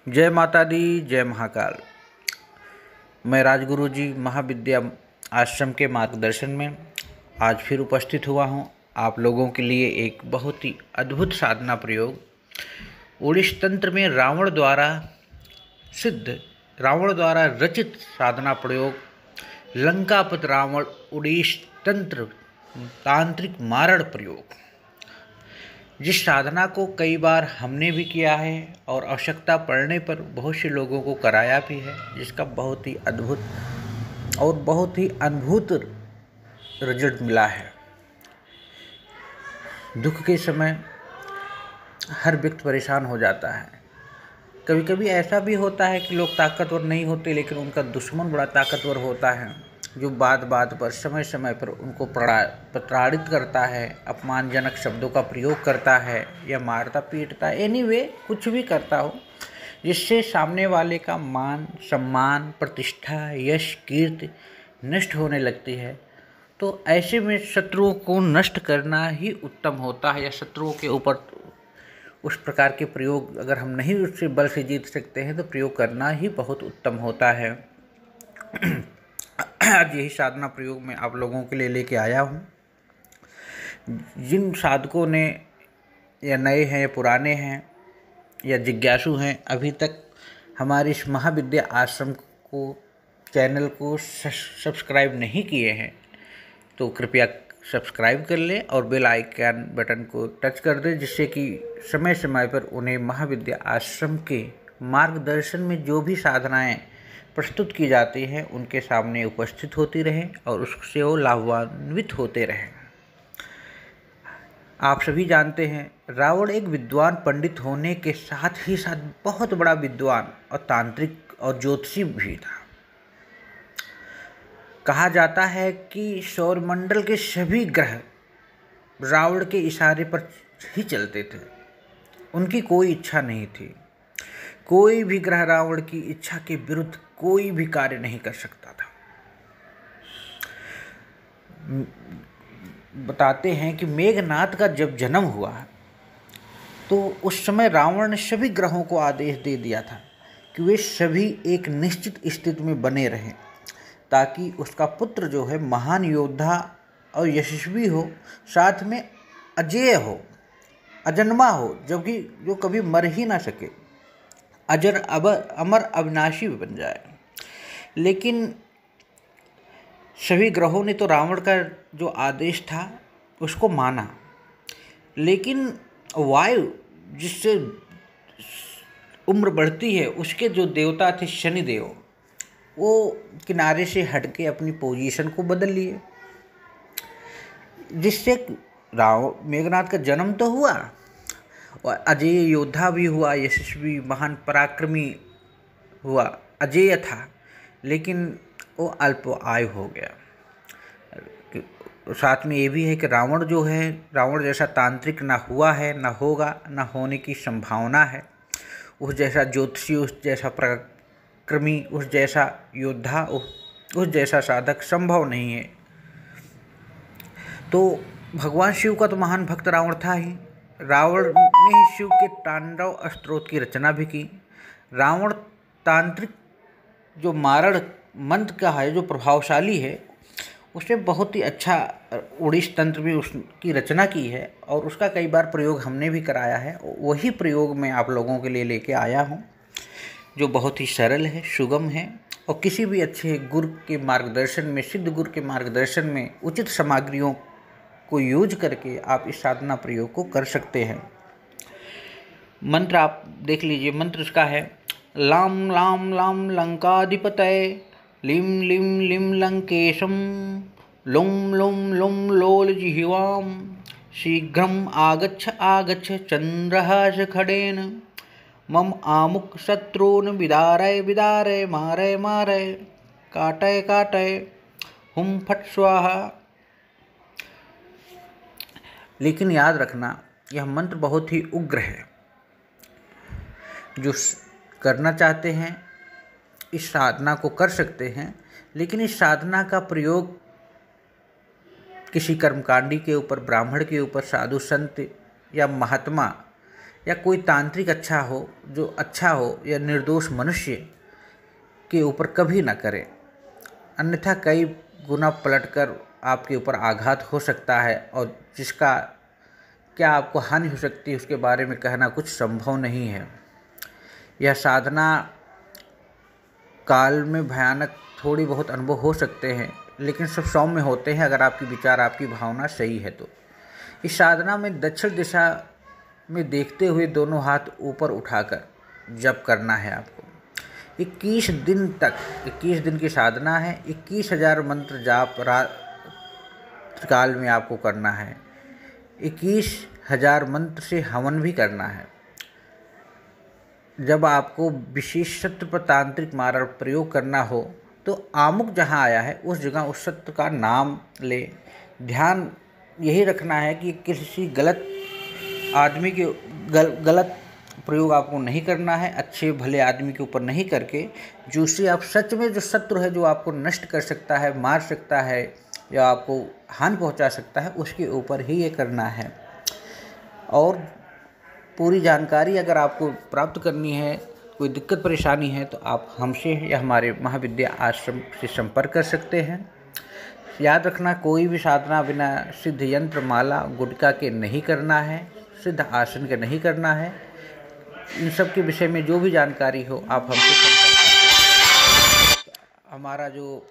जय माता दी, जय महाकाल। मैं राजगुरु जी महाविद्या आश्रम के मार्गदर्शन में आज फिर उपस्थित हुआ हूँ आप लोगों के लिए एक बहुत ही अद्भुत साधना प्रयोग। उड़ीस तंत्र में रावण द्वारा रचित साधना प्रयोग लंकापत रावण उड़ीस तंत्र तांत्रिक मारण प्रयोग, जिस साधना को कई बार हमने भी किया है और आवश्यकता पड़ने पर बहुत से लोगों को कराया भी है, जिसका बहुत ही अद्भुत और बहुत ही अद्भुत रिजल्ट मिला है। दुख के समय हर व्यक्ति परेशान हो जाता है। कभी कभी ऐसा भी होता है कि लोग ताकतवर नहीं होते, लेकिन उनका दुश्मन बड़ा ताकतवर होता है, जो बात बात पर समय समय पर उनको प्रताड़ित करता है, अपमानजनक शब्दों का प्रयोग करता है या मारता पीटता है, एनीवे कुछ भी करता हो, जिससे सामने वाले का मान सम्मान प्रतिष्ठा यश कीर्ति नष्ट होने लगती है। तो ऐसे में शत्रुओं को नष्ट करना ही उत्तम होता है, या शत्रुओं के ऊपर उस प्रकार के प्रयोग अगर हम नहीं उससे बल से जीत सकते हैं तो प्रयोग करना ही बहुत उत्तम होता है। आज यही साधना प्रयोग मैं आप लोगों के लिए लेके आया हूँ। जिन साधकों ने या नए हैं या पुराने हैं या जिज्ञासु हैं, अभी तक हमारे इस महाविद्या आश्रम को चैनल को सब्सक्राइब नहीं किए हैं तो कृपया सब्सक्राइब कर लें और बेल आइकन बटन को टच कर दें, जिससे कि समय समय पर उन्हें महाविद्या आश्रम के मार्गदर्शन में जो भी साधनाएं प्रस्तुत की जाती हैं उनके सामने उपस्थित होती रहें और उससे वो लाभान्वित होते रहें। आप सभी जानते हैं, रावण एक विद्वान पंडित होने के साथ ही साथ बहुत बड़ा विद्वान और तांत्रिक और ज्योतिषी भी था। कहा जाता है कि सौरमंडल के सभी ग्रह रावण के इशारे पर ही चलते थे, उनकी कोई इच्छा नहीं थी। कोई भी ग्रह रावण की इच्छा के विरुद्ध कोई भी कार्य नहीं कर सकता था। बताते हैं कि मेघनाद का जब जन्म हुआ तो उस समय रावण ने सभी ग्रहों को आदेश दे दिया था कि वे सभी एक निश्चित स्थिति में बने रहें, ताकि उसका पुत्र जो है महान योद्धा और यशस्वी हो, साथ में अजेय हो, अजन्मा हो, जबकि जो कभी मर ही ना सके, अमर अविनाशी बन जाए। लेकिन सभी ग्रहों ने तो रावण का जो आदेश था उसको माना, लेकिन वायु जिससे उम्र बढ़ती है उसके जो देवता थे शनिदेव, वो किनारे से हटके अपनी पोजीशन को बदल लिए, जिससे मेघनाद का जन्म तो हुआ और अजेय योद्धा भी हुआ, यशस्वी महान पराक्रमी हुआ, अजेय था, लेकिन वो अल्प आयु हो गया। साथ में ये भी है कि रावण जो है, रावण जैसा तांत्रिक ना हुआ है, ना होगा, ना होने की संभावना है। उस जैसा ज्योतिषी, उस जैसा पराक्रमी, उस जैसा योद्धा, उस जैसा साधक संभव नहीं है। तो भगवान शिव का तो महान भक्त रावण था ही। रावण ने ही शिव के तांडव स्तोत्र की रचना भी की। रावण तांत्रिक जो मारण मंत्र का है, जो प्रभावशाली है, उसने बहुत ही अच्छा उड़ीस तंत्र में उसकी रचना की है और उसका कई बार प्रयोग हमने भी कराया है। वही प्रयोग मैं आप लोगों के लिए लेके आया हूँ, जो बहुत ही सरल है, सुगम है और किसी भी अच्छे गुरु के मार्गदर्शन में, सिद्ध गुरु के मार्गदर्शन में उचित सामग्रियों को यूज करके आप इस साधना प्रयोग को कर सकते हैं। मंत्र आप देख लीजिए। मंत्र उसका है लाम लाम लाम लंकाधिपतये लिम लिम लिम लंकेशम लुम लुम लुम लोल जिह्वाम शीघ्रम आगच्छ आगच्छ चंद्रहास खडेन मम आमुक शत्रून् विदारय विदारय मारय मारय काटय काटय हुम फट स्वाहा। लेकिन याद रखना, यह मंत्र बहुत ही उग्र है। जो करना चाहते हैं इस साधना को कर सकते हैं, लेकिन इस साधना का प्रयोग किसी कर्मकांडी के ऊपर, ब्राह्मण के ऊपर, साधु संत या महात्मा या कोई तांत्रिक अच्छा हो या निर्दोष मनुष्य के ऊपर कभी ना करें, अन्यथा कई गुना पलटकर आपके ऊपर आघात हो सकता है और जिसका क्या आपको हानि हो सकती है उसके बारे में कहना कुछ संभव नहीं है। यह साधना काल में भयानक थोड़ी बहुत अनुभव हो सकते हैं, लेकिन सब सौम्य होते हैं अगर आपकी विचार, आपकी भावना सही है तो। इस साधना में दक्षिण दिशा में देखते हुए दोनों हाथ ऊपर उठाकर जप करना है आपको। 21 दिन तक, 21 दिन की साधना है। 21,000 मंत्र जाप रात काल में आपको करना है। 21,000 मंत्र से हवन भी करना है। जब आपको विशेष सत्र पर तांत्रिक मारण प्रयोग करना हो तो आमुख जहाँ आया है उस जगह उस सत्र का नाम ले। ध्यान यही रखना है कि किसी गलत आदमी के गलत प्रयोग आपको नहीं करना है, अच्छे भले आदमी के ऊपर नहीं करके, जो उससे आप सच में जो शत्रु है, जो आपको नष्ट कर सकता है, मार सकता है या आपको हानि पहुंचा सकता है, उसके ऊपर ही ये करना है। और पूरी जानकारी अगर आपको प्राप्त करनी है, कोई दिक्कत परेशानी है, तो आप हमसे या हमारे महाविद्या आश्रम से संपर्क कर सकते हैं। याद रखना, कोई भी साधना बिना सिद्ध यंत्र, माला, गुटका के नहीं करना है, सिद्ध आसन के नहीं करना है। इन सब के विषय में जो भी जानकारी हो आप हमसे संपर्क कर सकते हैं। हमारा जो